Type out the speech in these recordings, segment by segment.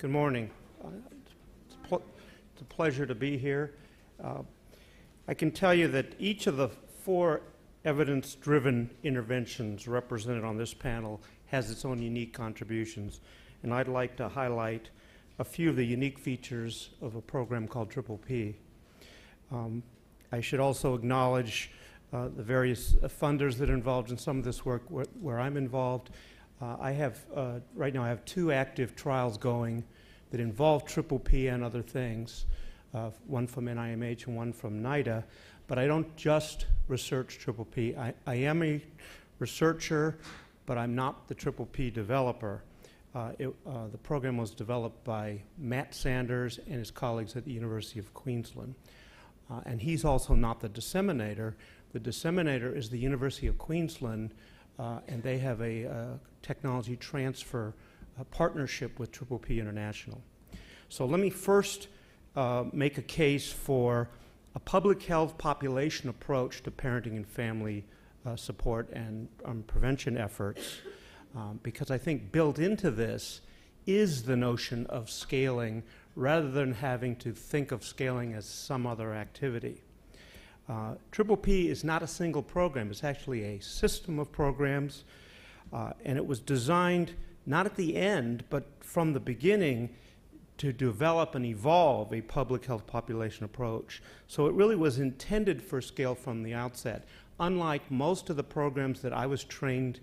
Good morning. It's a pleasure to be here. I can tell you that each of the 4 evidence-driven interventions represented on this panel has its own unique contributions, and I'd like to highlight a few of the unique features of a program called Triple P. I should also acknowledge the various funders that are involved in some of this work where I'm involved. Right now I have 2 active trials going that involve Triple P and other things, one from NIMH and one from NIDA, but I don't just research Triple P. I am a researcher, but I'm not the Triple P developer. The program was developed by Matt Sanders and his colleagues at the University of Queensland. And he's also not the disseminator. The disseminator is the University of Queensland, and they have a technology transfer partnership with Triple P International. So let me first make a case for a public health population approach to parenting and family support and prevention efforts, because I think built into this is the notion of scaling rather than having to think of scaling as some other activity. Triple P is not a single program. It's actually a system of programs, and it was designed not at the end, but from the beginning to develop and evolve a public health population approach. So it really was intended for scale from the outset. Unlike most of the programs that I was trained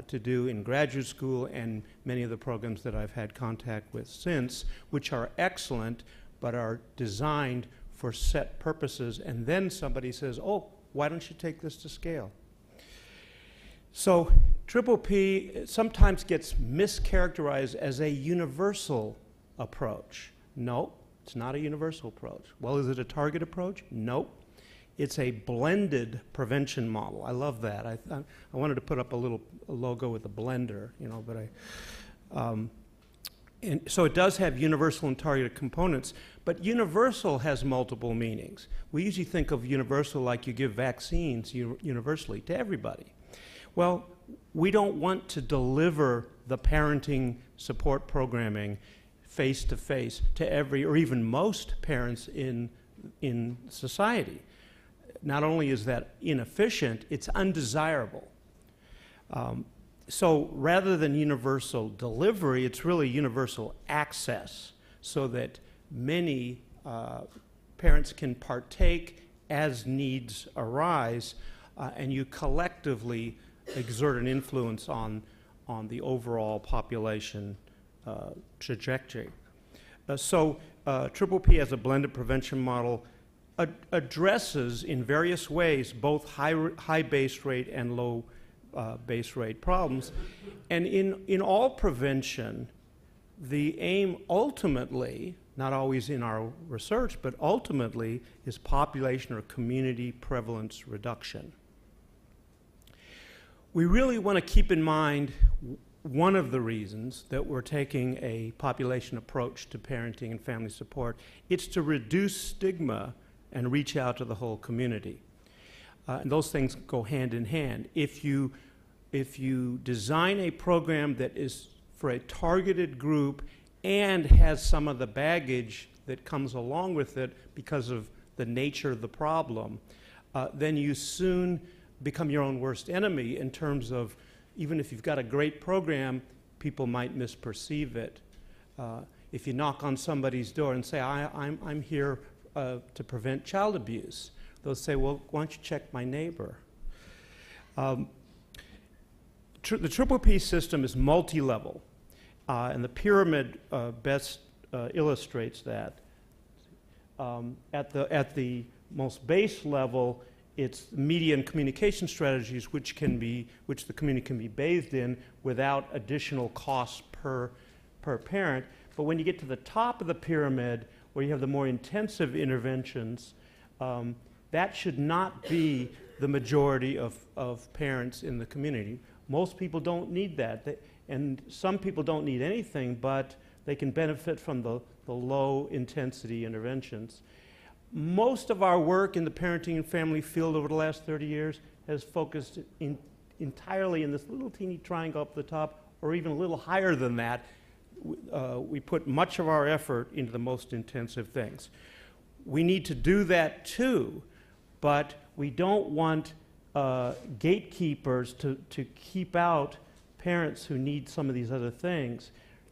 to do in graduate school and many of the programs that I've had contact with since, which are excellent, but are designed for set purposes, and then somebody says, oh, why don't you take this to scale? So Triple P sometimes gets mischaracterized as a universal approach. No, it's not a universal approach. Well, is it a target approach? Nope. It's a blended prevention model. I love that. I wanted to put up a logo with a blender, but and so it does have universal and targeted components, but universal has multiple meanings. We usually think of universal like you give vaccines universally to everybody. Well, we don't want to deliver the parenting support programming face-to-face to every or even most parents in society. Not only is that inefficient, it's undesirable. So rather than universal delivery, it's really universal access so that many parents can partake as needs arise, and you collectively exert an influence on the overall population trajectory. Triple P as a blended prevention model addresses in various ways both high base rate and low base rate problems. And in all prevention, the aim ultimately, not always in our research, but ultimately is population or community prevalence reduction. We really want to keep in mind one of the reasons that we're taking a population approach to parenting and family support. It's to reduce stigma and reach out to the whole community. And those things go hand in hand. If you design a program that is for a targeted group and has some of the baggage that comes along with it because of the nature of the problem, then you soon become your own worst enemy in terms of, even if you've got a great program, people might misperceive it. If you knock on somebody's door and say, I'm here to prevent child abuse, they'll say, well, why don't you check my neighbor? The Triple P system is multi-level, and the pyramid best illustrates that. At the most base level, it's media and communication strategies which the community can be bathed in without additional costs per parent. But when you get to the top of the pyramid, where you have the more intensive interventions, that should not be the majority of parents in the community. Most people don't need that, and some people don't need anything, but they can benefit from the low-intensity interventions. Most of our work in the parenting and family field over the last 30 years has focused entirely in this little teeny triangle up the top, or even a little higher than that, we put much of our effort into the most intensive things. We need to do that too, but we don't want gatekeepers to keep out parents who need some of these other things.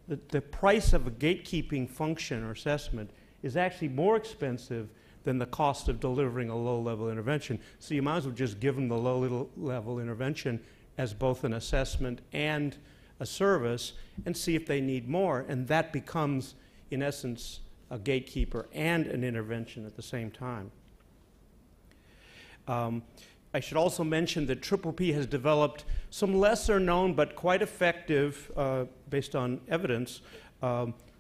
The price of a gatekeeping function or assessment is actually more expensive than the cost of delivering a low-level intervention. So you might as well just give them the low-level intervention as both an assessment and a service and see if they need more. And that becomes, in essence, a gatekeeper and an intervention at the same time. I should also mention that PPP has developed some lesser known but quite effective, based on evidence,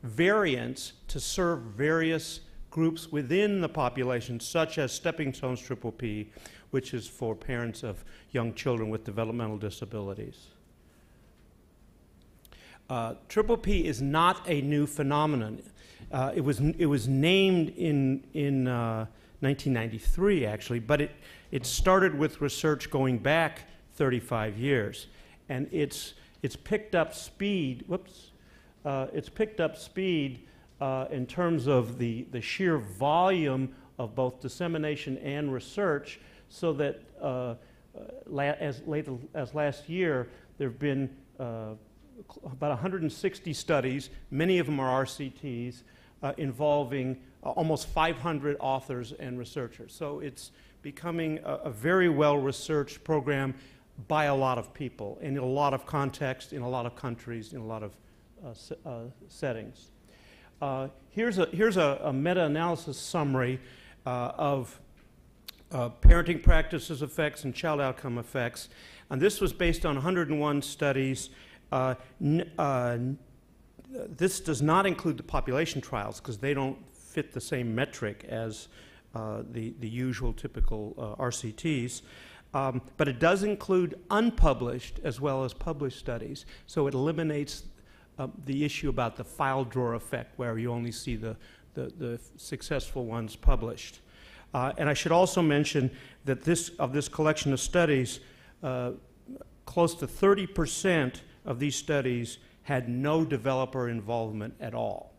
variants to serve various groups within the population, such as Stepping Stones PPP, which is for parents of young children with developmental disabilities. PPP is not a new phenomenon. It was named in 1993, actually, but it started with research going back 35 years, and it's picked up speed. It's picked up speed in terms of the sheer volume of both dissemination and research, so that as late as last year, there have been about 160 studies, many of them are RCTs, involving almost 500 authors and researchers. So it's becoming a very well-researched program by a lot of people, in a lot of contexts, in a lot of countries, in a lot of settings. Here's a meta-analysis summary of parenting practices effects and child outcome effects. And this was based on 101 studies. This does not include the population trials because they don't fit the same metric as the usual typical RCTs. But it does include unpublished as well as published studies. So it eliminates the issue about the file drawer effect, where you only see the successful ones published. And I should also mention that this collection of studies, close to 30% of these studies had no developer involvement at all.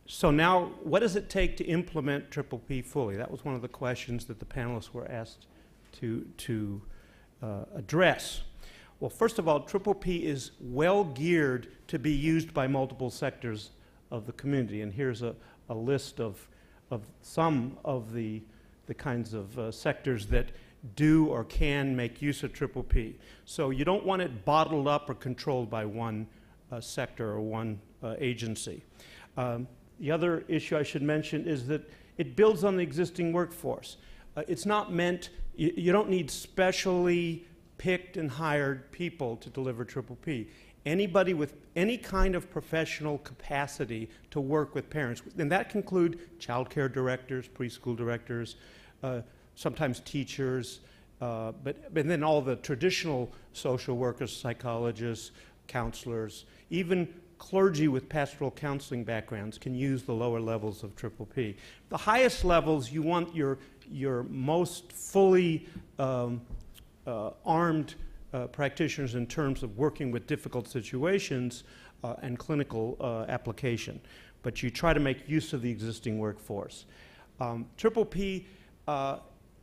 So now, what does it take to implement PPP fully? That was one of the questions that the panelists were asked to address. Well, first of all, PPP is well geared to be used by multiple sectors of the community. And here's a list of some of the kinds of sectors that do or can make use of PPP. So you don't want it bottled up or controlled by one sector or one agency. The other issue I should mention is that it builds on the existing workforce. It's not meant, you don't need specially picked and hired people to deliver PPP. Anybody with any kind of professional capacity to work with parents, and that can include child care directors, preschool directors, sometimes teachers, but then all the traditional social workers, psychologists, counselors, even clergy with pastoral counseling backgrounds can use the lower levels of PPP. The highest levels, you want your most fully armed practitioners in terms of working with difficult situations and clinical application. But you try to make use of the existing workforce. PPP,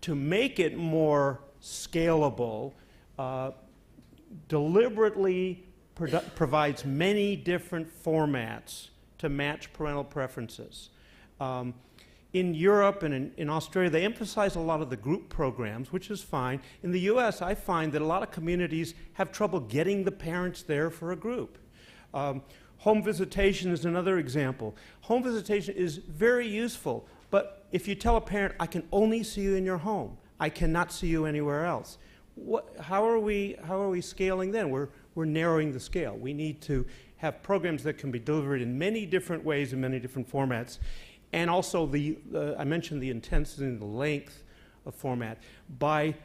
to make it more scalable, deliberately provides many different formats to match parental preferences. In Europe and in Australia, they emphasize a lot of the group programs, which is fine. In the US, I find that a lot of communities have trouble getting the parents there for a group. Home visitation is another example. Home visitation is very useful, but if you tell a parent, I can only see you in your home, I cannot see you anywhere else, how are we scaling then? We're narrowing the scale. We need to have programs that can be delivered in many different ways in many different formats. And also, I mentioned the intensity and the length of format. By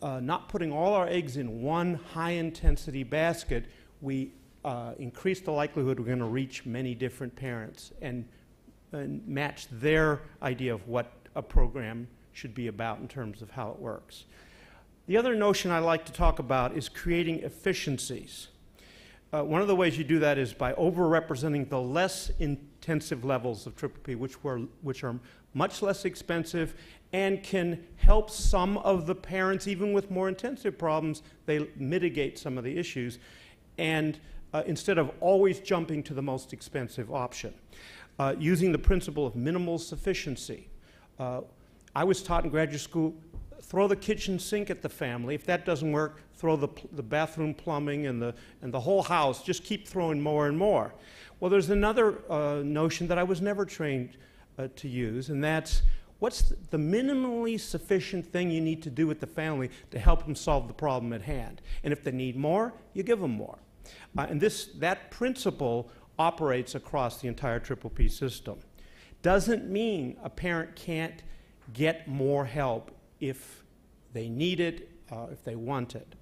not putting all our eggs in one high-intensity basket, we increase the likelihood we're going to reach many different parents and match their idea of what a program should be about in terms of how it works. The other notion I like to talk about is creating efficiencies. one of the ways you do that is by overrepresenting the less intensive levels of triple P, which are much less expensive and can help some of the parents, even with more intensive problems. They mitigate some of the issues, and instead of always jumping to the most expensive option. Using the principle of minimal sufficiency. I was taught in graduate school, throw the kitchen sink at the family. If that doesn't work, throw the bathroom plumbing and the whole house. Just keep throwing more and more. Well, there's another notion that I was never trained to use, and that's what's the minimally sufficient thing you need to do with the family to help them solve the problem at hand. And if they need more, you give them more. And that principle operates across the entire triple P system. Doesn't mean a parent can't get more help if they need it, if they want it.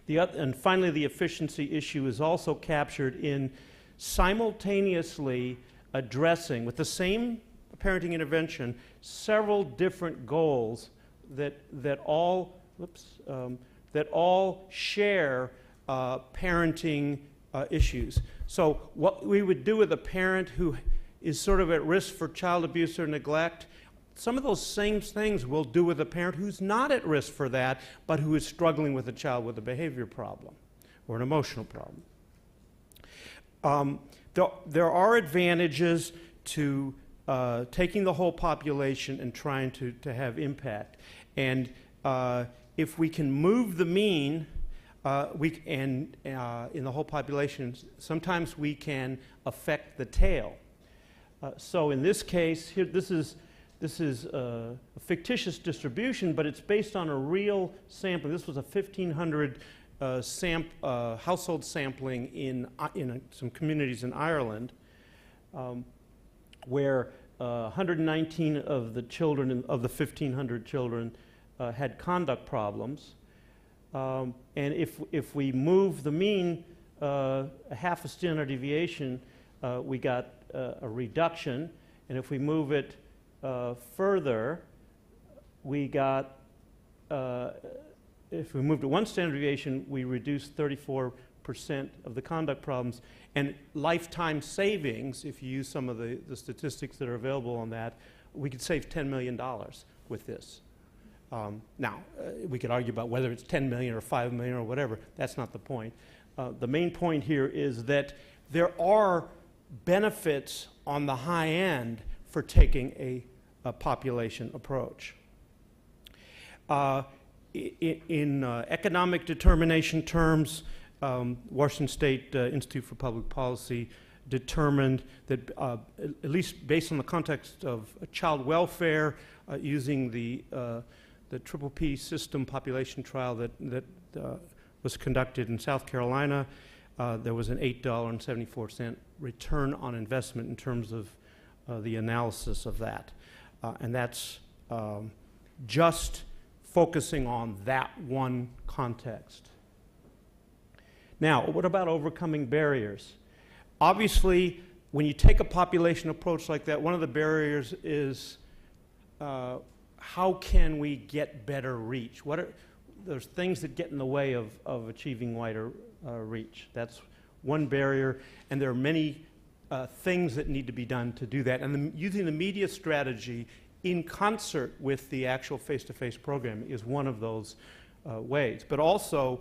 And finally, the efficiency issue is also captured in simultaneously addressing, with the same parenting intervention, several different goals that all share parenting issues. So what we would do with a parent who is sort of at risk for child abuse or neglect, some of those same things we'll do with a parent who's not at risk for that, but who is struggling with a child with a behavior problem or an emotional problem. There are advantages to taking the whole population and trying to have impact. And if we can move the mean in the whole population, sometimes we can affect the tail. So in this case, here, this is a fictitious distribution, but it's based on a real sampling. This was a 1,500 household sampling in some communities in Ireland, where 119 of the children, of the 1,500 children, had conduct problems. And if we move the mean a half a standard deviation, we got a reduction. And if we move it further, we got, if we moved to 1 standard deviation, we reduced 34% of the conduct problems. And lifetime savings, if you use some of the statistics that are available on that, we could save $10 million with this. Now, we could argue about whether it's 10 million or 5 million or whatever. That's not the point. The main point here is that there are benefits on the high end for taking a population approach. In economic determination terms, Washington State Institute for Public Policy determined that, at least based on the context of child welfare, using the triple P system population trial that was conducted in South Carolina, there was an $8.74 return on investment in terms of the analysis of that. And that's just focusing on that one context. Now, what about overcoming barriers? Obviously, when you take a population approach like that, one of the barriers is how can we get better reach? There's things that get in the way of achieving wider reach. That's one barrier, and there are many things that need to be done to do that. And using the media strategy in concert with the actual face-to-face program is one of those ways. But also,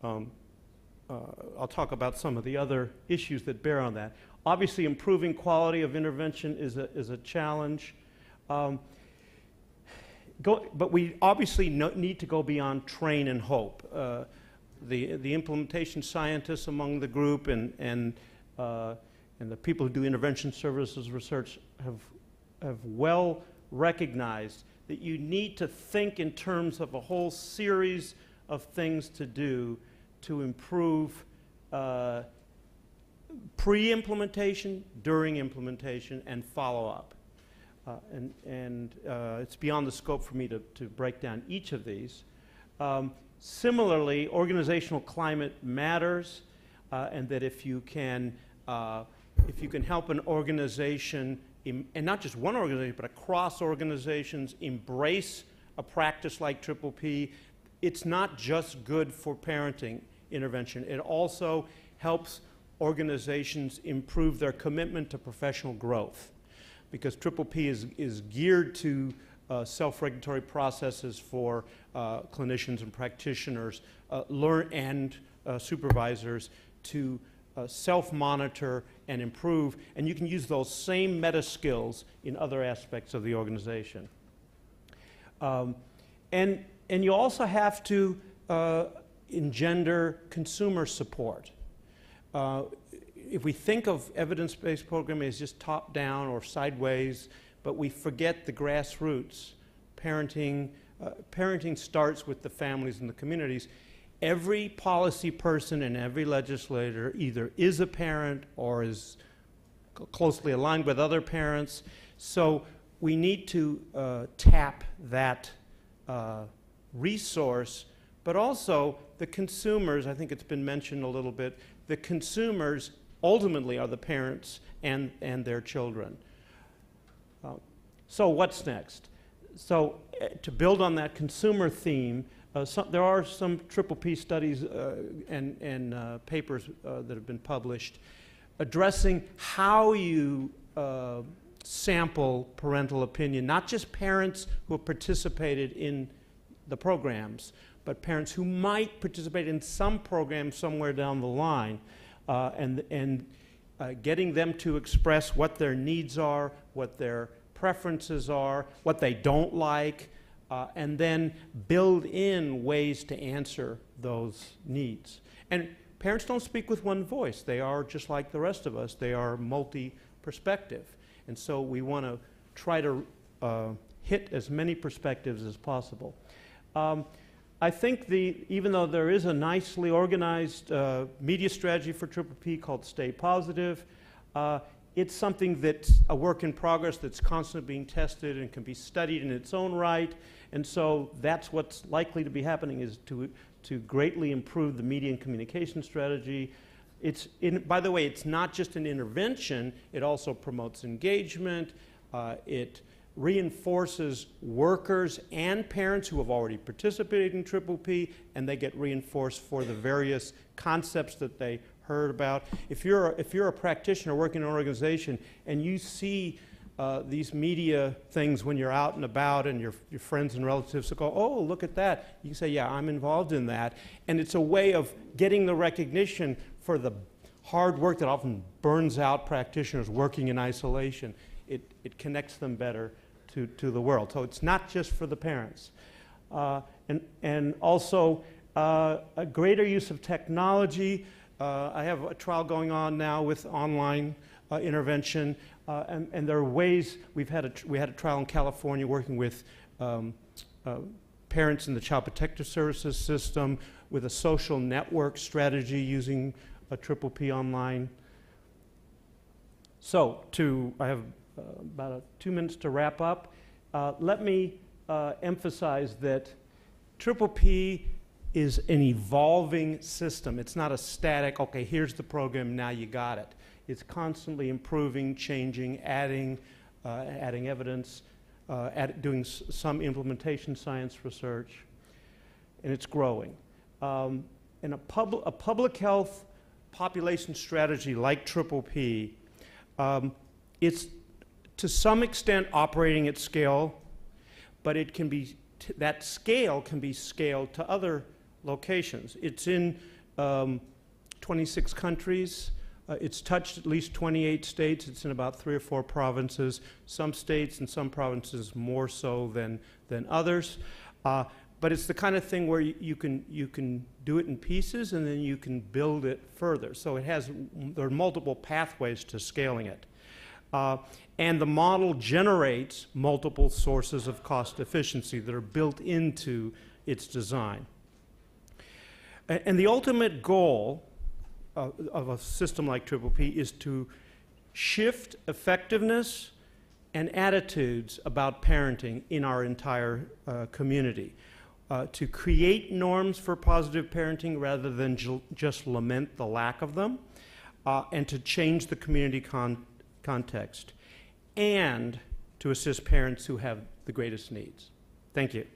I'll talk about some of the other issues that bear on that. Obviously, improving quality of intervention is a challenge. But we obviously need to go beyond train and hope. The implementation scientists among the group and the people who do intervention services research have well recognized that you need to think in terms of a whole series of things to do to improve pre-implementation, during implementation, and follow-up. It's beyond the scope for me to break down each of these. Similarly, organizational climate matters, and that if you can help an organization, and not just one organization, but across organizations, embrace a practice like triple P, it's not just good for parenting intervention. It also helps organizations improve their commitment to professional growth, because Triple P is geared to self-regulatory processes for clinicians and practitioners, and supervisors to self-monitor and improve, and you can use those same meta skills in other aspects of the organization. And you also have to engender consumer support. If we think of evidence-based programming as just top-down or sideways, but we forget the grassroots, parenting starts with the families and the communities. Every policy person and every legislator either is a parent or is closely aligned with other parents. So we need to tap that resource, but also the consumers. I think it's been mentioned a little bit. The consumers ultimately are the parents and their children. So what's next? So to build on that consumer theme, there are some Triple P studies and papers that have been published addressing how you sample parental opinion, not just parents who have participated in the programs, but parents who might participate in some program somewhere down the line, and getting them to express what their needs are, what their preferences are, what they don't like, and then build in ways to answer those needs. And parents don't speak with one voice. They are just like the rest of us. They are multi-perspective. And so we want to try to hit as many perspectives as possible. I think even though there is a nicely organized media strategy for Triple P called Stay Positive, it's something that's a work in progress that's constantly being tested and can be studied in its own right. And so that's what's likely to be happening, is to greatly improve the media and communication strategy. By the way, it's not just an intervention, it also promotes engagement. It reinforces workers and parents who have already participated in Triple P, and they get reinforced for the various concepts that they heard about. If you're a practitioner working in an organization and you see these media things when you're out and about, and your friends and relatives will go, oh, look at that. You can say, yeah, I'm involved in that. And it's a way of getting the recognition for the hard work that often burns out practitioners working in isolation. It connects them better to the world. So it's not just for the parents. And also a greater use of technology. I have a trial going on now with online intervention, and there are ways. We had a trial in California working with parents in the Child Protective Services system with a social network strategy using a Triple P online. So I have about 2 minutes to wrap up. Let me emphasize that Triple P is an evolving system. It's not a static, okay, here's the program, now you got it. It's constantly improving, changing, adding evidence, doing some implementation science research, and it's growing. And a public health population strategy like Triple P, it's to some extent operating at scale, but it can be that scale can be scaled to other locations. It's in 26 countries. It's touched at least 28 states. It's in about 3 or 4 provinces. Some states and some provinces more so than others. But it's the kind of thing where you can do it in pieces, and then you can build it further. So there are multiple pathways to scaling it. And the model generates multiple sources of cost efficiency that are built into its design. And the ultimate goal of a system like Triple P is to shift effectiveness and attitudes about parenting in our entire community, to create norms for positive parenting rather than just lament the lack of them, and to change the community context, and to assist parents who have the greatest needs. Thank you.